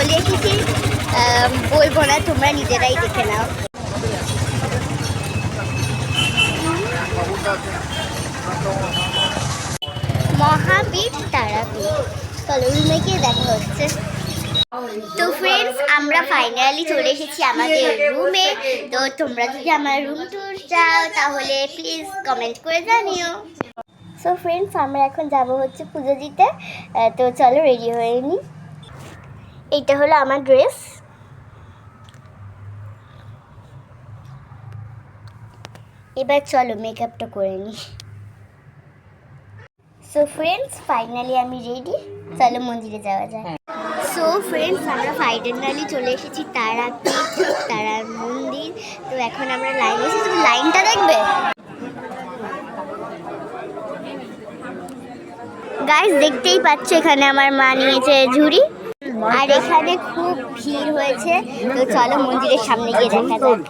চলে এসেছি, বলবো না, তোমরা নিজেরাই দেখে নাও। মহাবীর তারাপীঠ, চলো রুমে গিয়ে দেখা হচ্ছে। তো ফ্রেন্ডস, আমরা ফাইনালি চলে এসেছি আমাদের রুমে। তো তোমরা যদি আমার রুম ট্যুর চাও তাহলে প্লিজ কমেন্ট করে জানিও। সো ফ্রেন্ডস, আমরা এখন যাব হচ্ছে পুজো দিতে। তো চলো রেডি হয়ে নিই। এইটা হলো আমার ড্রেস। এবার চলো মেকআপটা করে নিই। সো ফ্রেন্ডস, ফাইনালি আমি রেডি, চলো মন্দিরে যাওয়া যায়। সো ফ্রেন্ডস, আমরা ফাইনালি চলে এসেছি তারার মন্দির। তো এখন আমরা লাইনে এসেছি, তুমি লাইনটা দেখবে। গাইস, দেখতেই পাচ্ছ এখানে আমার মা নিয়েছে ঝুড়ি, আর এখানে খুব ভিড় হয়েছে। তো চলো মন্দিরের সামনে গিয়ে দেখা যাক।